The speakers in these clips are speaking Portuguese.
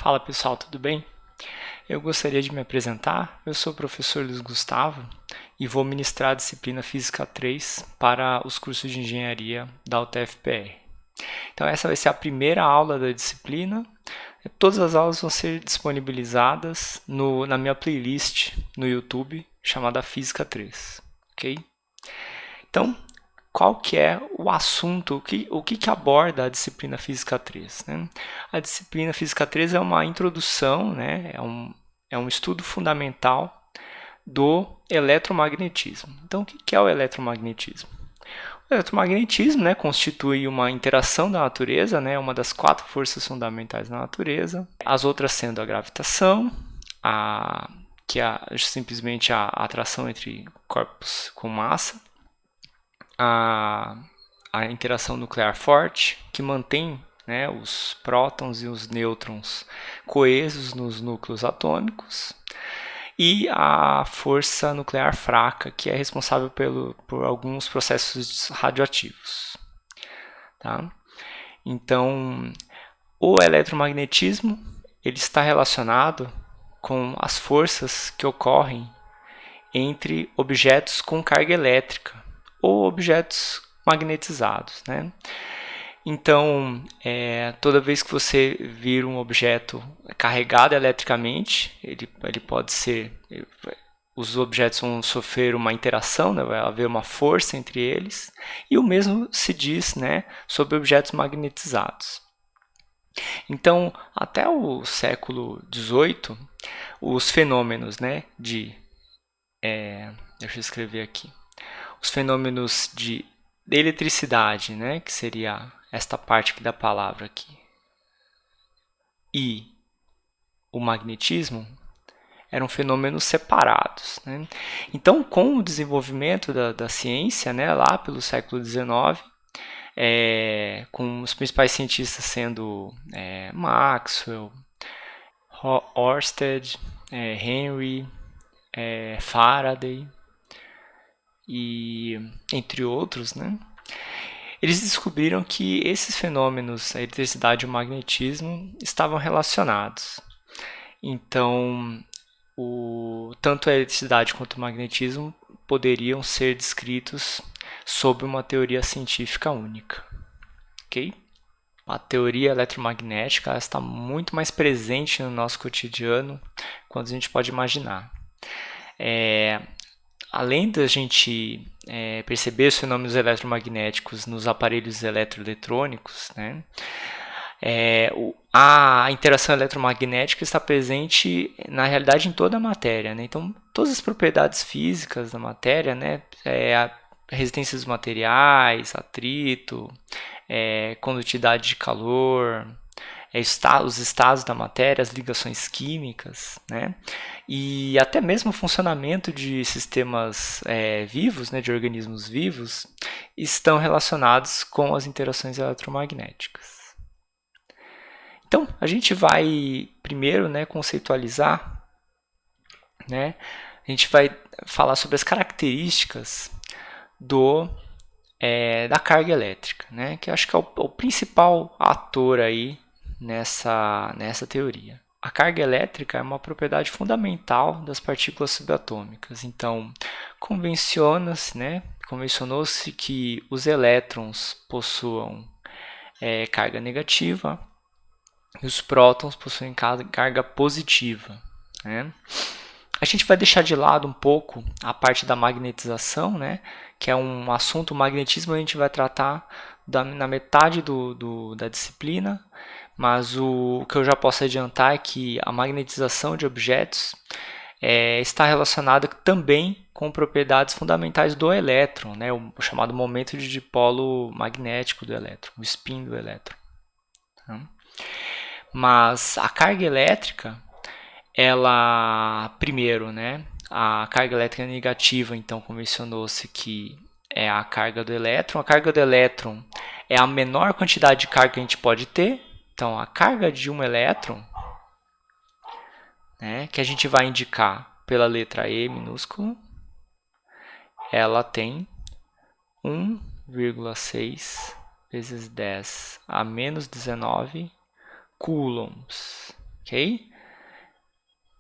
Fala pessoal, tudo bem? Eu gostaria de me apresentar. Eu sou o professor Luiz Gustavo e vou ministrar a disciplina Física 3 para os cursos de Engenharia da UTF-PR. Então essa vai ser a primeira aula da disciplina. Todas as aulas vão ser disponibilizadas na minha playlist no YouTube chamada Física 3, ok? Então, qual que é o assunto, o que aborda a disciplina Física 3, né? A disciplina Física 3 é uma introdução, né? É um estudo fundamental do eletromagnetismo. Então, o que é o eletromagnetismo? O eletromagnetismo, né, constitui uma interação da natureza, né, uma das 4 forças fundamentais da natureza, as outras sendo a gravitação, que é simplesmente a atração entre corpos com massa, a interação nuclear forte, que mantém, né, os prótons e os nêutrons coesos nos núcleos atômicos, e a força nuclear fraca, que é responsável por alguns processos radioativos. Tá? Então, o eletromagnetismo ele está relacionado com as forças que ocorrem entre objetos com carga elétrica ou objetos magnetizados, né? Então, toda vez que você vir um objeto carregado eletricamente, ele pode ser, os objetos vão sofrer uma interação, né? Vai haver uma força entre eles, e o mesmo se diz, né, sobre objetos magnetizados. Então, até o século XVIII, os fenômenos, né, deixa eu escrever aqui, os fenômenos de eletricidade, né, que seria esta parte aqui da palavra aqui, e o magnetismo eram fenômenos separados, né? Então, com o desenvolvimento da ciência, né, lá pelo século XIX, com os principais cientistas sendo Maxwell, Ørsted, Henry, Faraday, e entre outros, né? Eles descobriram que esses fenômenos, a eletricidade e o magnetismo, estavam relacionados. Então, tanto a eletricidade quanto o magnetismo poderiam ser descritos sob uma teoria científica única. Ok? A teoria eletromagnética está muito mais presente no nosso cotidiano quanto a gente pode imaginar. Além da gente perceber os fenômenos eletromagnéticos nos aparelhos eletroeletrônicos, né, a interação eletromagnética está presente na realidade em toda a matéria, né? Então, todas as propriedades físicas da matéria, né, a resistência dos materiais, atrito, condutividade de calor, os estados da matéria, as ligações químicas, né? E até mesmo o funcionamento de sistemas vivos, né, de organismos vivos, estão relacionados com as interações eletromagnéticas. Então, a gente vai primeiro, né, conceitualizar, né? A gente vai falar sobre as características da carga elétrica, né? Que eu acho que é o principal ator aí nessa teoria. A carga elétrica é uma propriedade fundamental das partículas subatômicas. Então, convencionou-se que os elétrons possuam carga negativa e os prótons possuem carga positiva, né? A gente vai deixar de lado um pouco a parte da magnetização, né? Que é um assunto, o magnetismo a gente vai tratar na metade da disciplina, mas o que eu já posso adiantar é que a magnetização de objetos está relacionada também com propriedades fundamentais do elétron, né? O chamado momento de dipolo magnético do elétron, o spin do elétron. Tá? Mas a carga elétrica, primeiro, né? A carga elétrica negativa, então, convencionou-se que é a carga do elétron. A carga do elétron é a menor quantidade de carga que a gente pode ter. Então, a carga de um elétron, né, que a gente vai indicar pela letra E minúscula, ela tem 1,6 vezes 10 a menos 19 coulombs. ok?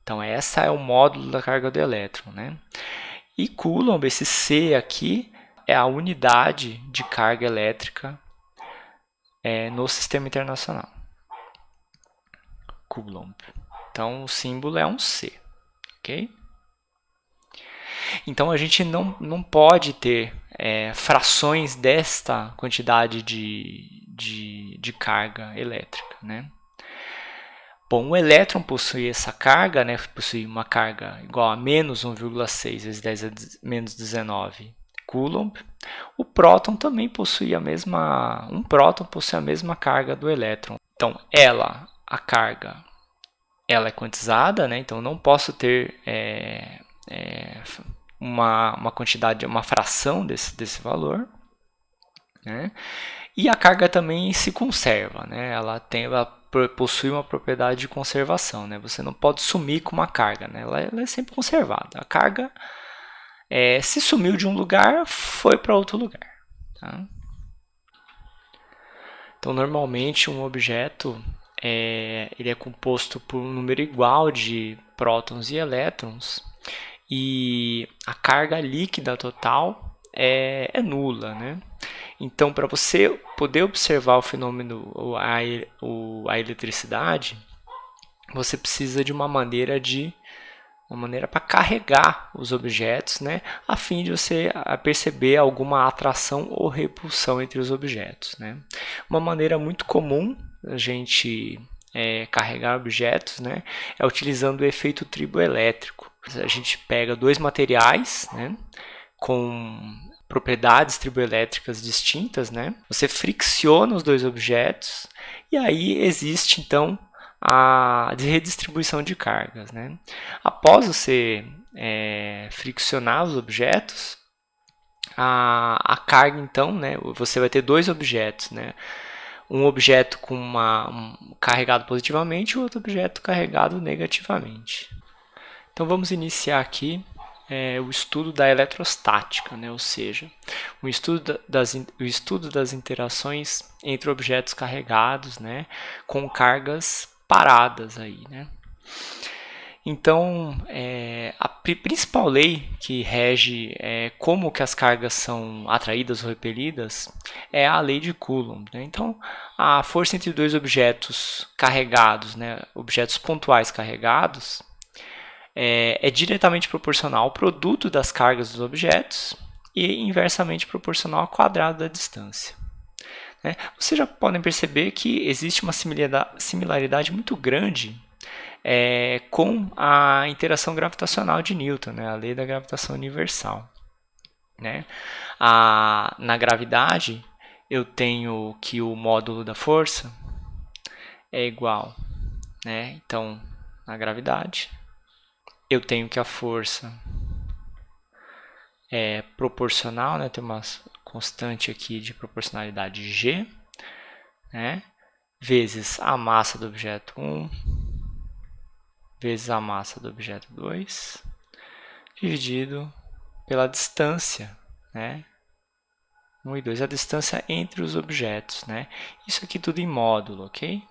Então, essa é o módulo da carga do elétron, né? E Coulomb, esse C aqui, é a unidade de carga elétrica no sistema internacional. Coulomb. Então, o símbolo é um C, ok? Então, a gente não pode ter frações desta quantidade de carga elétrica, né? Bom, o elétron possui essa carga, né? Possui uma carga igual a menos 1,6 vezes 10 a menos 19 Coulomb. O próton também possui um próton possui a mesma carga do elétron. Então, a carga, ela é quantizada, né? Então não posso ter uma quantidade, uma fração desse valor, né? E a carga também se conserva, né? Ela possui uma propriedade de conservação, né? Você não pode sumir com uma carga, né? Ela é sempre conservada. A carga, se sumiu de um lugar, foi para outro lugar. Tá? Então, normalmente, um objeto ele é composto por um número igual de prótons e elétrons, e a carga líquida total é nula, né? Então, para você poder observar o fenômeno, a eletricidade, você precisa de uma maneira para carregar os objetos, né, a fim de você perceber alguma atração ou repulsão entre os objetos, né. Uma maneira muito comum a gente carregar objetos, né, é utilizando o efeito triboelétrico. A gente pega dois materiais, né, com propriedades triboelétricas distintas, né, você fricciona os dois objetos e aí existe então a redistribuição de cargas, né? Após você friccionar os objetos, a carga então, né, você vai ter dois objetos, né? Um objeto com carregado positivamente e outro objeto carregado negativamente. Então vamos iniciar aqui o estudo da eletrostática, né? Ou seja, o estudo das interações entre objetos carregados, né, com cargas paradas aí, né? Então, a principal lei que rege como que as cargas são atraídas ou repelidas é a lei de Coulomb, né? Então, a força entre dois objetos carregados, né, objetos pontuais carregados, é diretamente proporcional ao produto das cargas dos objetos e inversamente proporcional ao quadrado da distância. Vocês já podem perceber que existe uma similaridade muito grande com a interação gravitacional de Newton, né? A lei da gravitação universal. Né? Na gravidade, eu tenho que o módulo da força é igual. Né? Então, na gravidade, eu tenho que a força é proporcional, né? Tem uma constante aqui de proporcionalidade G, né? Vezes a massa do objeto 1, vezes a massa do objeto 2, dividido pela distância, né? 1 e 2, a distância entre os objetos, né? Isso aqui tudo em módulo, ok?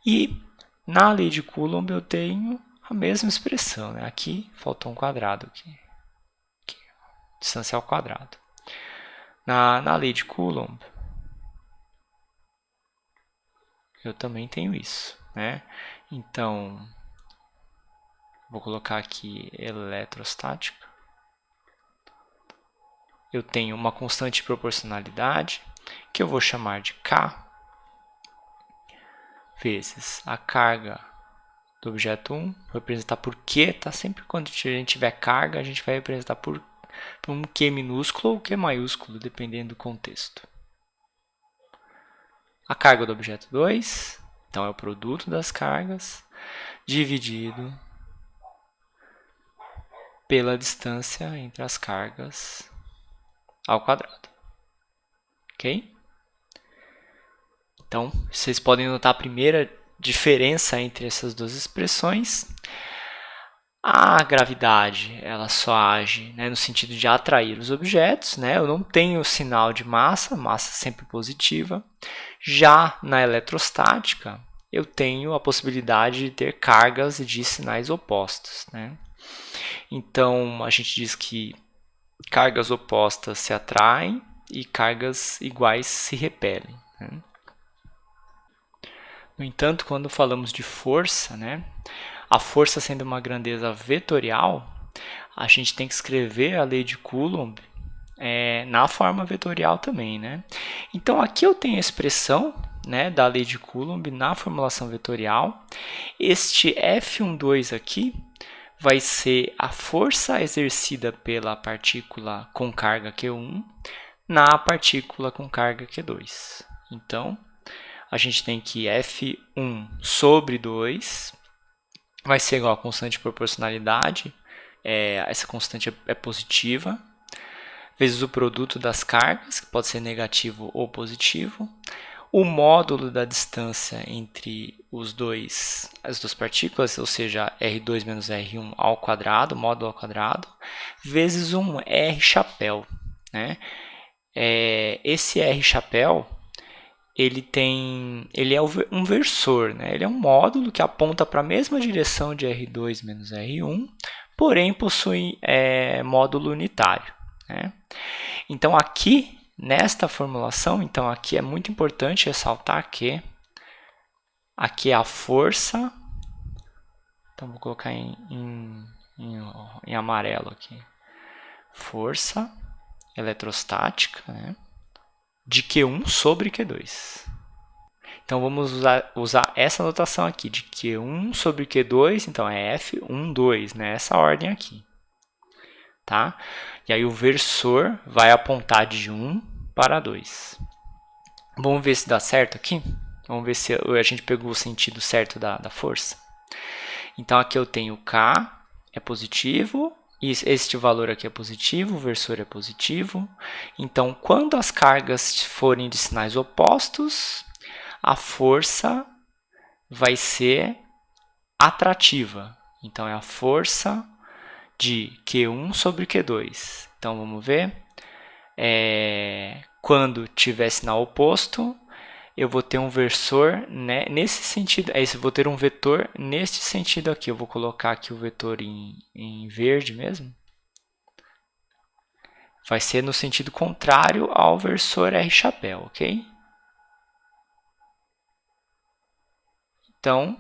E na lei de Coulomb eu tenho a mesma expressão, né? Aqui faltou um quadrado aqui. Distância ao quadrado. Na lei de Coulomb, eu também tenho isso, né? Então, vou colocar aqui eletrostática. Eu tenho uma constante de proporcionalidade, que eu vou chamar de K, vezes a carga do objeto 1, vou representar por Q, tá? Sempre quando a gente tiver carga, a gente vai representar por um Q minúsculo ou Q maiúsculo, dependendo do contexto. A carga do objeto 2, então é o produto das cargas, dividido pela distância entre as cargas ao quadrado. Ok? Então, vocês podem notar a primeira diferença entre essas duas expressões. A gravidade, ela só age, né, no sentido de atrair os objetos, né? Eu não tenho sinal de massa, massa sempre positiva. Já na eletrostática, eu tenho a possibilidade de ter cargas de sinais opostos, né? Então, a gente diz que cargas opostas se atraem e cargas iguais se repelem, né? No entanto, quando falamos de força, né, a força sendo uma grandeza vetorial, a gente tem que escrever a lei de Coulomb na forma vetorial também, né? Então, aqui eu tenho a expressão, né, da lei de Coulomb na formulação vetorial. Este F12 aqui vai ser a força exercida pela partícula com carga Q1 na partícula com carga Q2. Então, a gente tem que F1 sobre 2 vai ser igual a constante de proporcionalidade, essa constante é positiva, vezes o produto das cargas, que pode ser negativo ou positivo, o módulo da distância entre as duas partículas, ou seja, R2 menos R1 ao quadrado, módulo ao quadrado, vezes um R chapéu, né? Esse R chapéu, ele é um versor, né? Ele é um módulo que aponta para a mesma direção de R2 menos R1, porém possui módulo unitário, né? Então, aqui, nesta formulação, então aqui é muito importante ressaltar que aqui é a força, então vou colocar em amarelo aqui, força eletrostática, né, de Q1 sobre Q2. Então, vamos usar essa notação aqui, de Q1 sobre Q2, então é F12, né, essa ordem aqui. Tá? E aí o versor vai apontar de 1 para 2. Vamos ver se dá certo aqui? Vamos ver se a gente pegou o sentido certo da força. Então, aqui eu tenho K é positivo, e este valor aqui é positivo, o versor é positivo. Então, quando as cargas forem de sinais opostos, a força vai ser atrativa. Então, é a força de Q1 sobre Q2. Então, vamos ver. Quando tiver sinal oposto, eu vou ter um versor, né, nesse sentido. Eu vou ter um vetor neste sentido aqui. Eu vou colocar aqui o vetor em verde mesmo. Vai ser no sentido contrário ao versor R chapéu, ok? Então,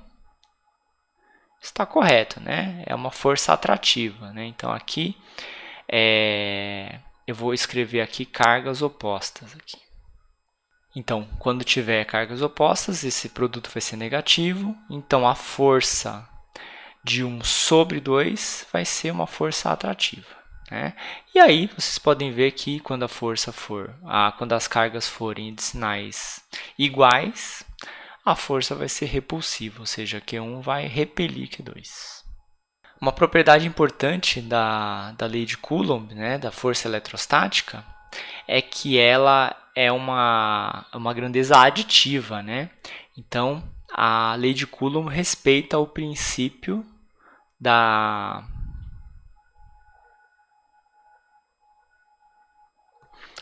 está correto, né? É uma força atrativa, né? Então, aqui eu vou escrever aqui cargas opostas. Aqui. Então, quando tiver cargas opostas, esse produto vai ser negativo. Então, a força de 1 sobre 2 vai ser uma força atrativa. Né? E aí, vocês podem ver que quando quando as cargas forem de sinais iguais, a força vai ser repulsiva, ou seja, Q1 vai repelir Q2. Uma propriedade importante da lei de Coulomb, né, da força eletrostática, é que ela é uma grandeza aditiva, né? Então, a lei de Coulomb respeita o princípio da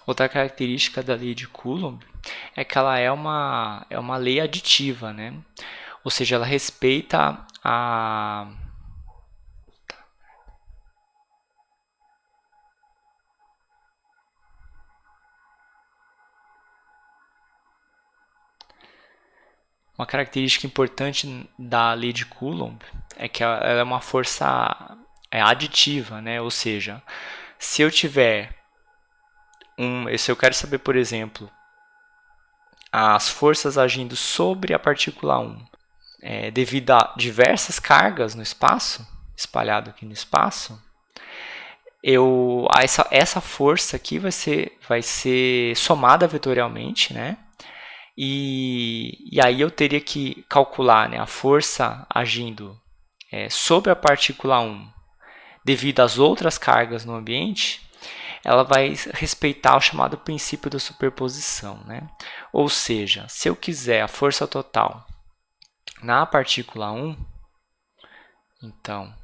outra característica da lei de Coulomb é que ela é uma lei aditiva, né? Ou seja, ela respeita uma característica importante da lei de Coulomb é que ela é uma força aditiva, né? Ou seja, se eu tiver se eu quero saber, por exemplo, as forças agindo sobre a partícula 1 devido a diversas cargas no espaço, espalhado aqui no espaço, essa força aqui vai ser somada vetorialmente, né? E aí eu teria que calcular, né, a força agindo sobre a partícula 1 devido às outras cargas no ambiente, ela vai respeitar o chamado princípio da superposição, né? Ou seja, se eu quiser a força total na partícula 1, então,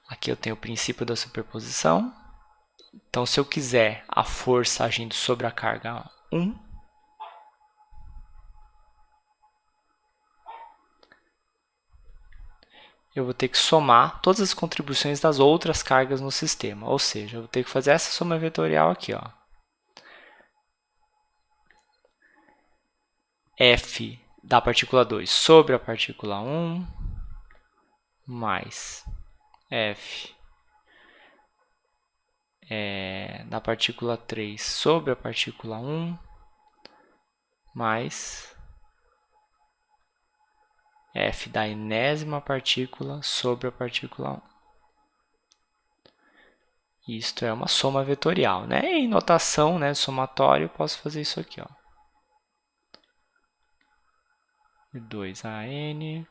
aqui eu tenho o princípio da superposição. Então, se eu quiser a força agindo sobre a carga 1, eu vou ter que somar todas as contribuições das outras cargas no sistema. Ou seja, eu vou ter que fazer essa soma vetorial aqui, ó. F da partícula 2 sobre a partícula 1 mais F da partícula 3 sobre a partícula 1 mais F da enésima partícula sobre a partícula 1. Isto é uma soma vetorial, né? Em notação, né, somatório, eu posso fazer isso aqui, ó. 2AN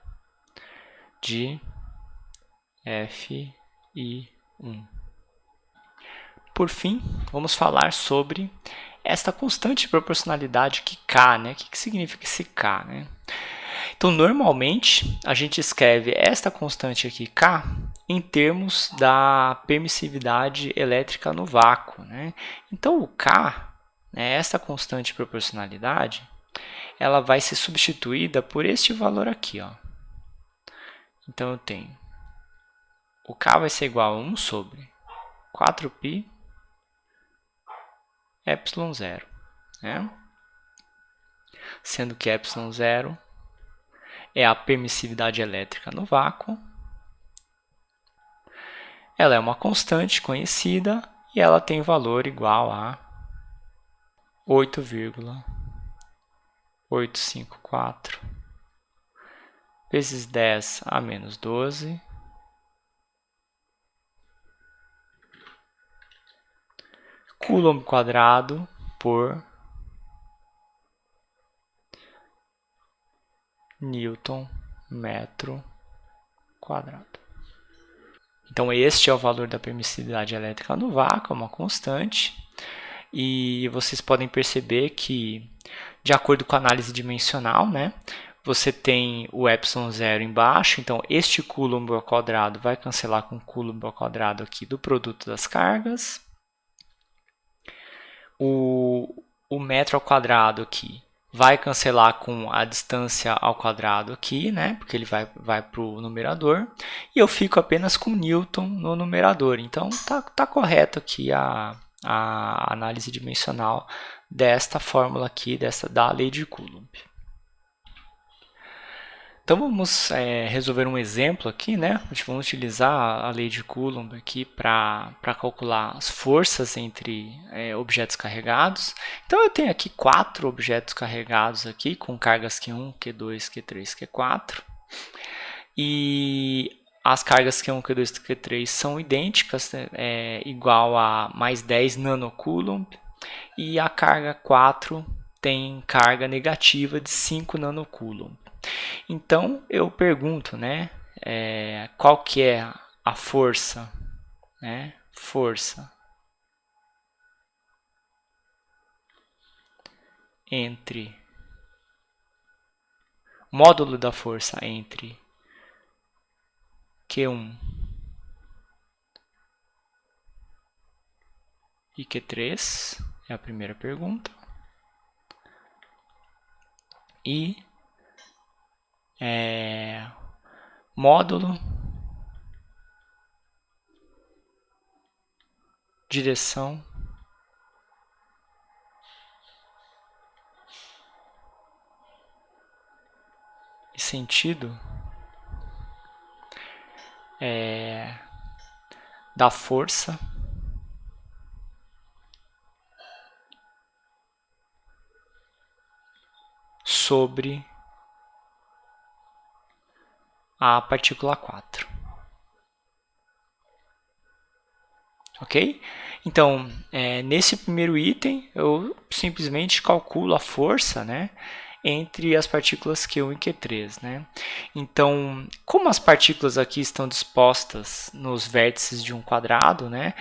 de F e 1. Por fim, vamos falar sobre esta constante de proporcionalidade aqui, K, né? O que significa esse K, né? Então, normalmente, a gente escreve esta constante aqui, K, em termos da permissividade elétrica no vácuo, né? Então, o K, né, esta constante de proporcionalidade, ela vai ser substituída por este valor aqui, ó. Então, eu tenho o K vai ser igual a 1 sobre 4π ε0, né? Sendo que ε0 é a permissividade elétrica no vácuo. Ela é uma constante conhecida e ela tem valor igual a 8,854 vezes 10 a menos 12 Coulomb quadrado por Newton metro quadrado. Então, este é o valor da permissividade elétrica no vácuo, é uma constante. E vocês podem perceber que, de acordo com a análise dimensional, né, você tem o ε0 embaixo, então este Coulomb ao quadrado vai cancelar com o Coulomb ao quadrado aqui do produto das cargas. O metro ao quadrado aqui vai cancelar com a distância ao quadrado aqui, né? Porque ele vai para o numerador. E eu fico apenas com Newton no numerador. Então, tá correto aqui a análise dimensional desta fórmula aqui, da lei de Coulomb. Então, vamos resolver um exemplo aqui, né? Vamos utilizar a lei de Coulomb aqui para calcular as forças entre objetos carregados. Então, eu tenho aqui 4 objetos carregados aqui, com cargas Q1, Q2, Q3, Q4. E as cargas Q1, Q2 e Q3 são idênticas, igual a mais 10 nanocoulomb. E a carga 4 tem carga negativa de 5 nanocoulomb. Então, eu pergunto, né, qual que é a força, né, força entre, módulo da força entre Q1 e Q3, é a primeira pergunta. E módulo, direção e sentido da força sobre a partícula 4. Ok? Então, nesse primeiro item, eu simplesmente calculo a força, né, entre as partículas Q1 e Q3. Né? Então, como as partículas aqui estão dispostas nos vértices de um quadrado, né,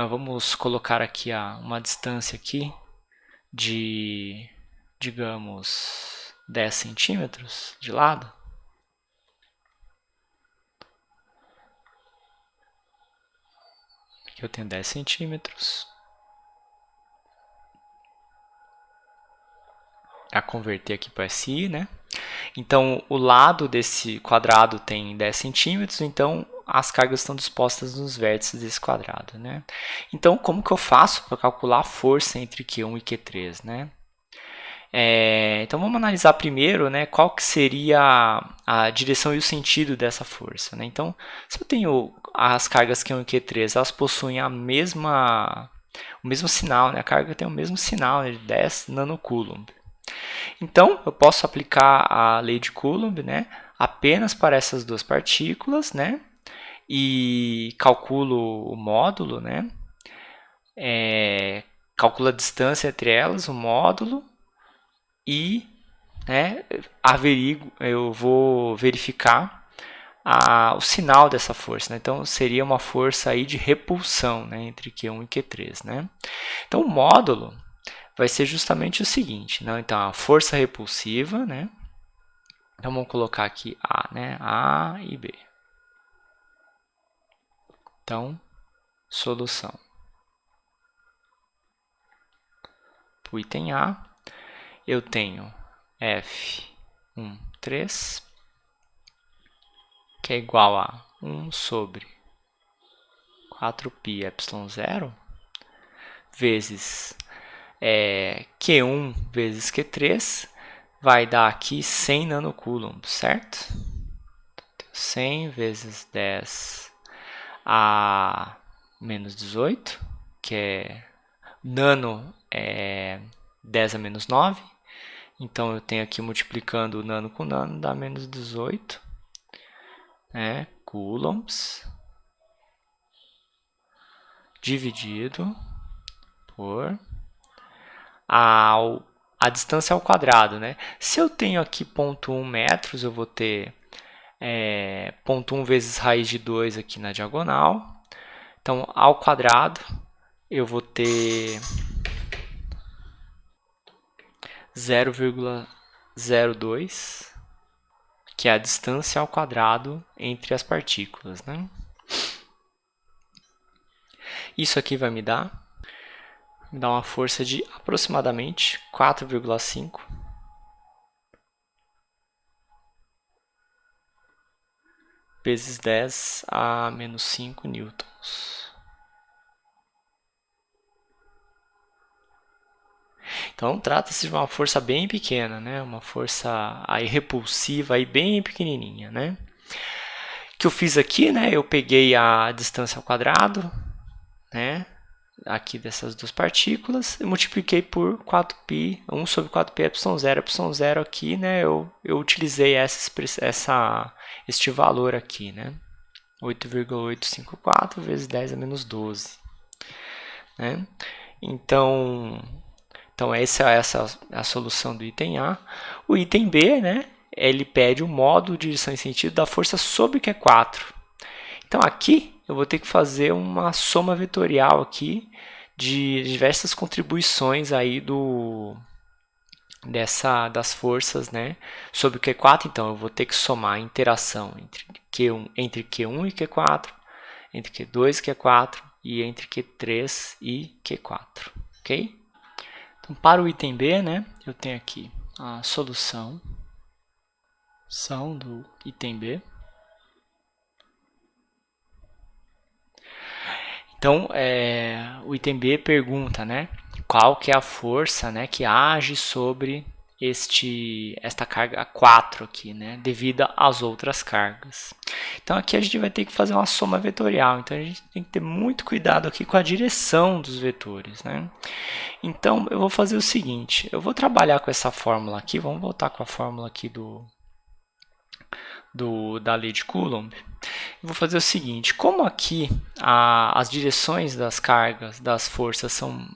vamos colocar aqui uma distância aqui de, digamos, 10 centímetros de lado. Aqui eu tenho 10 centímetros. A converter aqui para SI, né? Então, o lado desse quadrado tem 10 centímetros, então as cargas estão dispostas nos vértices desse quadrado, né? Então, como que eu faço para calcular a força entre Q1 e Q3, né? Então, vamos analisar primeiro, né, qual que seria a direção e o sentido dessa força, né? Então, se eu tenho as cargas Q1 e Q3, elas possuem o mesmo sinal, né? A carga tem o mesmo sinal, né, de 10 nanocoulomb. Então, eu posso aplicar a lei de Coulomb, né, apenas para essas duas partículas, né, e calculo o módulo, né, calculo a distância entre elas, o módulo, e, né, eu vou verificar o sinal dessa força, né? Então seria uma força aí de repulsão, né, entre Q1 e Q3, né? Então o módulo vai ser justamente o seguinte, né? Então a força repulsiva, né? Então vamos colocar aqui A, né? A e B. Então, solução. Para o item A, eu tenho F13, que é igual a 1 sobre 4πε0, vezes Q1 vezes Q3, vai dar aqui 100 nanocoulomb, certo? 100 vezes 10 a menos 18, que é nano é 10 a menos 9. Então, eu tenho aqui multiplicando o nano com nano, dá menos 18, né, coulombs, dividido por a distância ao quadrado, né? Se eu tenho aqui 0,1 metros, eu vou ter 0,1 vezes raiz de 2 aqui na diagonal. Então, ao quadrado, eu vou ter 0,02, que é a distância ao quadrado entre as partículas, né? Isso aqui vai me dar uma força de aproximadamente 4,5 vezes 10 a menos 5 newtons. Então, trata-se de uma força bem pequena, né? Uma força aí repulsiva aí bem pequenininha, né? O que eu fiz aqui, né? Eu peguei a distância ao quadrado, né? Aqui dessas duas partículas, e multipliquei por 4π, 1 sobre 4πε0. ε0 aqui, né? Eu utilizei este valor aqui, né? 8,854 vezes 10 a menos 12, né? Então essa é a solução do item A. O item B, né, ele pede o módulo de direção e sentido da força sobre Q4. Então aqui eu vou ter que fazer uma soma vetorial aqui de diversas contribuições aí das forças, né, sobre o Q4. Então eu vou ter que somar a interação entre Q1 e Q4, entre Q2 e Q4 e entre Q3 e Q4, ok? Então, para o item B, né, eu tenho aqui a solução do item B. Então, o item B pergunta, né, qual que é a força, né, que age sobre esta carga 4 aqui, né, devido às outras cargas. Então, aqui a gente vai ter que fazer uma soma vetorial. Então, a gente tem que ter muito cuidado aqui com a direção dos vetores, né? Então, eu vou fazer o seguinte, eu vou trabalhar com essa fórmula aqui, vamos voltar com a fórmula aqui da lei de Coulomb. Eu vou fazer o seguinte, como aqui as direções das cargas, das forças são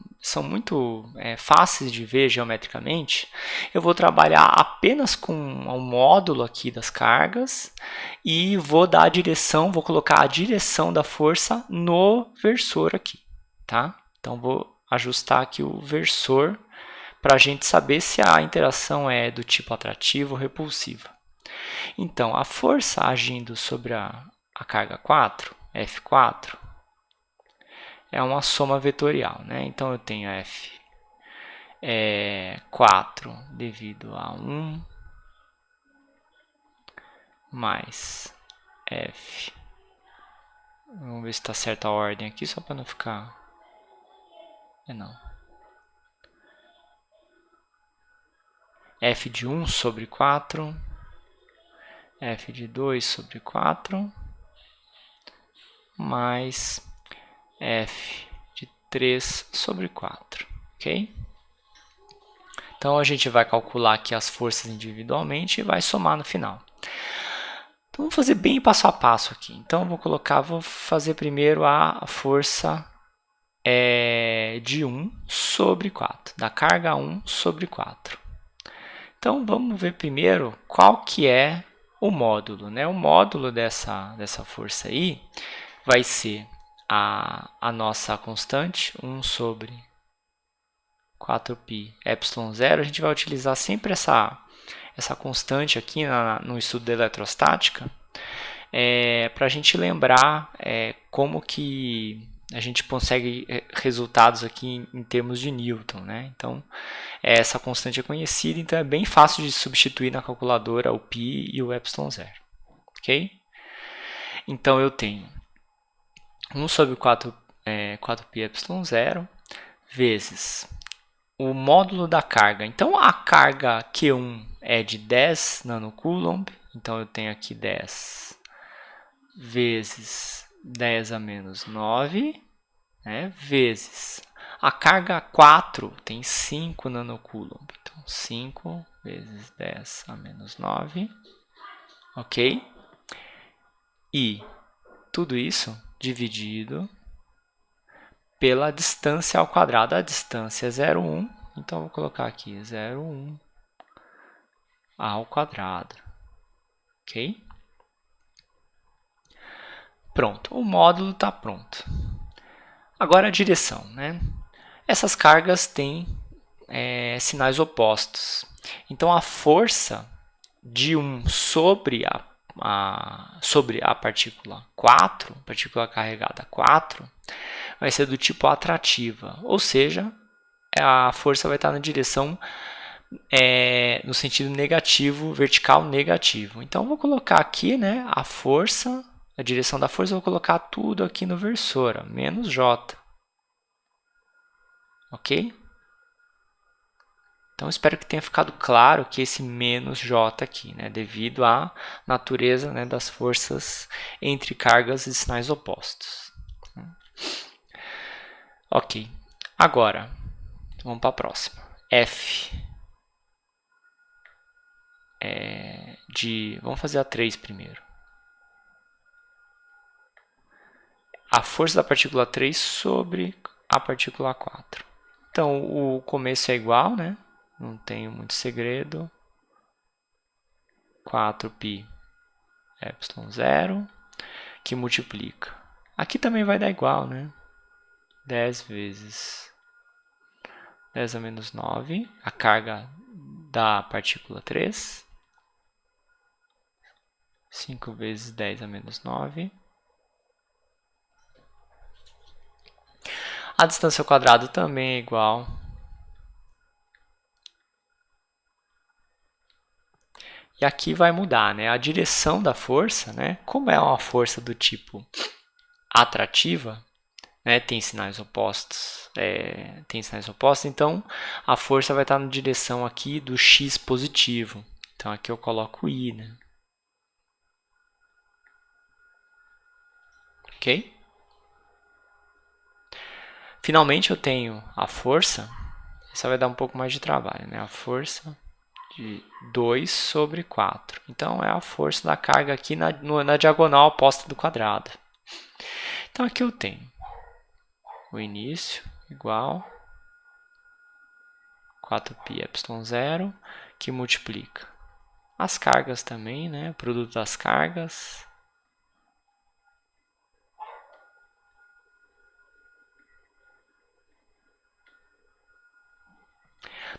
muito fáceis de ver geometricamente, eu vou trabalhar apenas com o módulo aqui das cargas e vou dar a direção, vou colocar a direção da força no versor aqui, tá? Então, vou ajustar aqui o versor para a gente saber se a interação é do tipo atrativa ou repulsiva. Então, a força agindo sobre a carga 4, F4, é uma soma vetorial, né? Então, eu tenho F 4 devido a 1 mais f. Vamos ver se está certa a ordem aqui, só para não ficar... não. F de 1 sobre 4, F de 2 sobre 4, mais F de 3 sobre 4, ok? Então, a gente vai calcular aqui as forças individualmente e vai somar no final. Então, vamos fazer bem passo a passo aqui. Então, vou fazer primeiro a força de 1 sobre 4, da carga 1 sobre 4. Então, vamos ver primeiro qual que é o módulo, né? O módulo dessa força aí vai ser a nossa constante, 1 sobre 4π epsilon zero. A gente vai utilizar sempre essa constante aqui no estudo da eletrostática, para a gente lembrar como que a gente consegue resultados aqui em termos de Newton, né? Então, essa constante é conhecida, então é bem fácil de substituir na calculadora o π e o epsilon zero, ok? Então, eu tenho 1 sobre 4π epsilon zero vezes o módulo da carga. Então, a carga Q1 é de 10 nanocoulomb, então eu tenho aqui 10 vezes 10 a menos 9, né, vezes a carga 4 tem 5 nanocoulomb, então 5 vezes 10 a menos 9, ok? E tudo isso dividido pela distância ao quadrado. A distância é 0,1, então vou colocar aqui 0,1 ao quadrado, ok? Pronto, o módulo está pronto. Agora a direção, né? Essas cargas têm sinais opostos. Então, a força de 1 sobre a partícula 4, partícula carregada 4, vai ser do tipo atrativa, ou seja, a força vai estar na direção no sentido negativo, vertical negativo. Então, vou colocar aqui, né, a força, a direção da força, vou colocar tudo aqui no versor, ó, menos J. Ok? Então, espero que tenha ficado claro que esse menos J aqui, né, devido à natureza, né, das forças entre cargas e sinais opostos. Ok. Agora, vamos para a próxima. F vamos fazer a 3 primeiro. A força da partícula 3 sobre a partícula 4. Então, o começo é igual, né? Não tenho muito segredo. 4π epsilon zero, que multiplica. Aqui também vai dar igual, né? 10 vezes 10 a menos 9, a carga da partícula 3. 5 vezes 10 a menos 9. A distância ao quadrado também é igual. E aqui vai mudar, né? A direção da força, né? Como é uma força do tipo atrativa, né? Tem sinais opostos, então a força vai estar na direção aqui do x positivo. Então aqui eu coloco I, né? Ok? Finalmente eu tenho a força, isso vai dar um pouco mais de trabalho, né? A força de 2 sobre 4. Então, é a força da carga aqui na diagonal oposta do quadrado. Então, aqui eu tenho o início igual 4π epsilon zero, que multiplica as cargas também, né? O produto das cargas.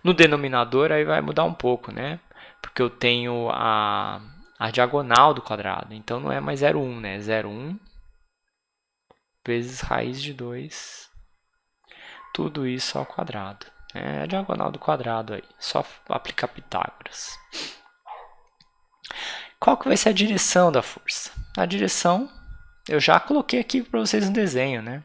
No denominador, aí vai mudar um pouco, né? Porque eu tenho a diagonal do quadrado. Então, não é mais 0,1, né? 0,1 vezes raiz de 2. Tudo isso ao quadrado. É a diagonal do quadrado aí. Só aplicar Pitágoras. Qual que vai ser a direção da força? A direção, eu já coloquei aqui para vocês no desenho, né?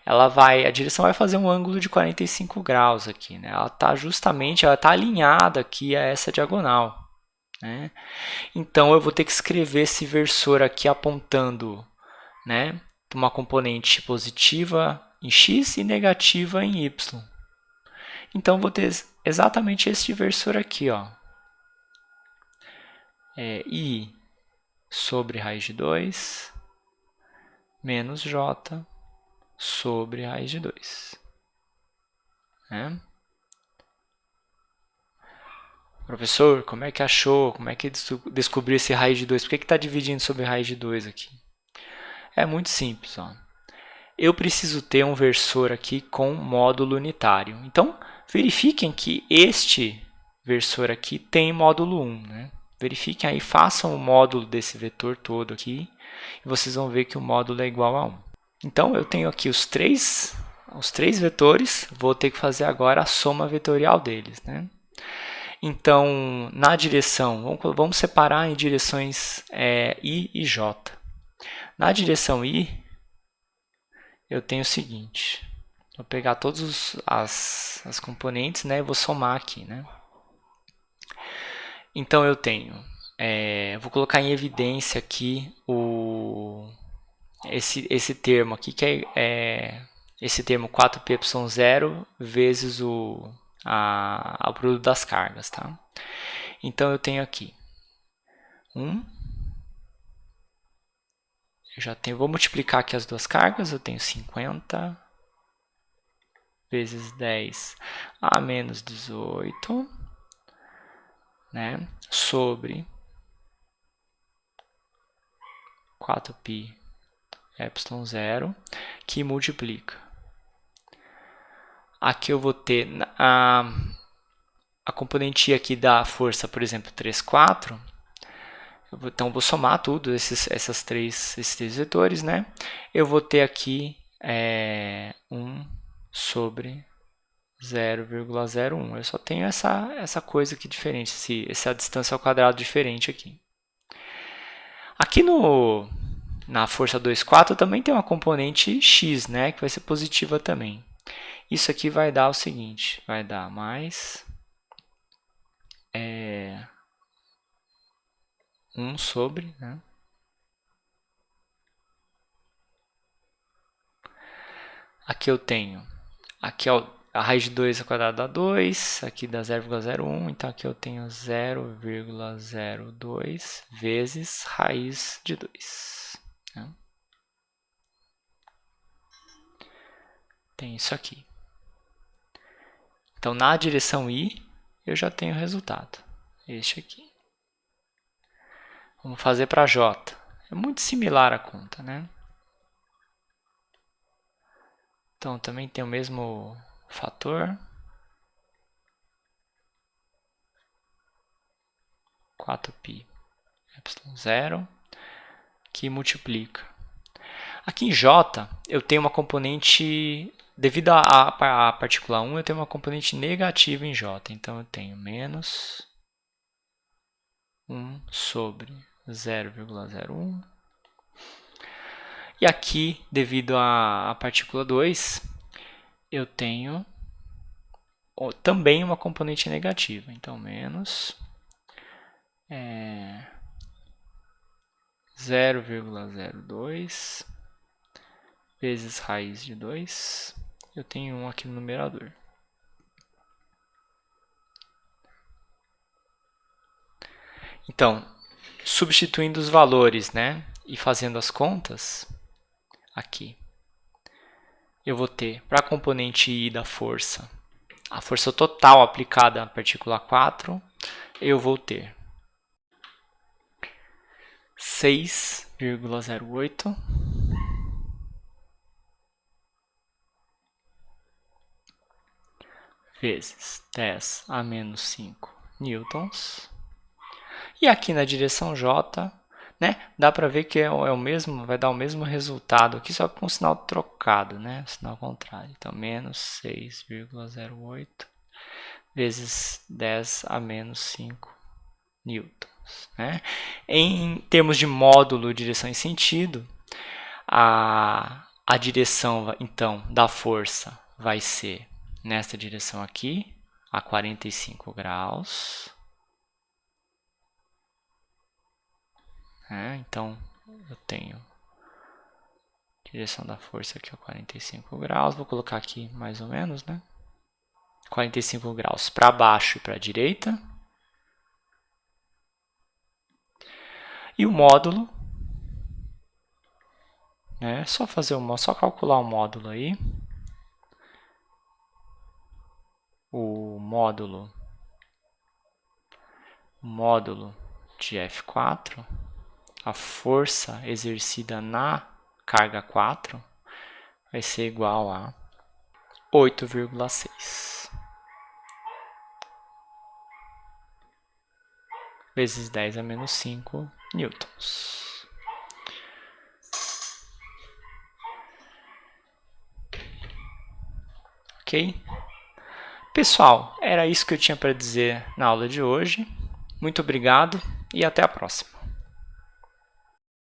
A direção vai fazer um ângulo de 45 graus aqui, né? Ela está alinhada aqui a essa diagonal, né? Então eu vou ter que escrever esse versor aqui apontando, né, uma componente positiva em x e negativa em y. Então vou ter exatamente este versor aqui, ó. I sobre raiz de 2 menos j sobre raiz de 2. Né? Professor, como é que achou? Como é que descobriu esse raiz de 2? Por que está dividindo sobre raiz de 2 aqui? É muito simples. Ó. Eu preciso ter um versor aqui com módulo unitário. Então, verifiquem que este versor aqui tem módulo 1. Né? Verifiquem aí, façam o módulo desse vetor todo aqui e vocês vão ver que o módulo é igual a 1. Então, eu tenho aqui os três vetores, vou ter que fazer agora a soma vetorial deles. Né? Então, na direção, vamos separar em direções I e J. Na direção I, eu tenho o seguinte, vou pegar todas as componentes, né, e vou somar aqui. Né? Então, eu tenho, vou colocar em evidência aqui esse termo aqui, que é esse termo 4πy0 vezes o produto das cargas. Tá? Então, eu tenho aqui 1. Vou multiplicar aqui as duas cargas, eu tenho 50 vezes 10 a menos 18, né, sobre 4π ε0, que multiplica. Aqui eu vou ter a componente aqui da força, por exemplo, 3, 4. Então, vou somar tudo, esses três vetores, né? Eu vou ter aqui 1 sobre 0,01. Eu só tenho essa coisa aqui diferente, essa distância ao quadrado diferente aqui. Aqui na força 2, 4 também tem uma componente x, né, que vai ser positiva também. Isso aqui vai dar o seguinte, vai dar mais 1 sobre, né? Aqui eu tenho, aqui a raiz de 2 ao quadrado dá 2, aqui dá 0,01, então aqui eu tenho 0,02 vezes raiz de 2. Né? Tem isso aqui. Então, na direção I, eu já tenho o resultado, este aqui. Vamos fazer para J. É muito similar a conta, né? Então, também tem o mesmo fator. 4π ε0, que multiplica. Aqui em J, eu tenho uma componente, devido à partícula 1, eu tenho uma componente negativa em J. Então, eu tenho menos 1 sobre 0,01. E aqui, devido à partícula 2, eu tenho também uma componente negativa. Então, menos 0,02 vezes raiz de 2. Eu tenho 1 aqui no numerador. Então, substituindo os valores, né, e fazendo as contas, aqui, eu vou ter, para a componente I da força, a força total aplicada à partícula 4, eu vou ter 6,08 vezes 10 a menos 5 newtons. E aqui na direção J, né, dá para ver que o mesmo, vai dar o mesmo resultado aqui, só com o sinal trocado, né, sinal contrário. Então, menos 6,08 vezes 10 a menos 5 newton. né? Em termos de módulo, direção e sentido, a direção, então, da força vai ser nesta direção aqui, a 45 graus. Então, eu tenho direção da força aqui a 45 graus. Vou colocar aqui mais ou menos, né? 45 graus para baixo e para a direita. E o módulo, né? Só calcular o módulo aí. O módulo de F4, a força exercida na carga 4 vai ser igual a 8,6 vezes 10 a menos 5 newtons. Ok? Pessoal, era isso que eu tinha para dizer na aula de hoje. Muito obrigado e até a próxima.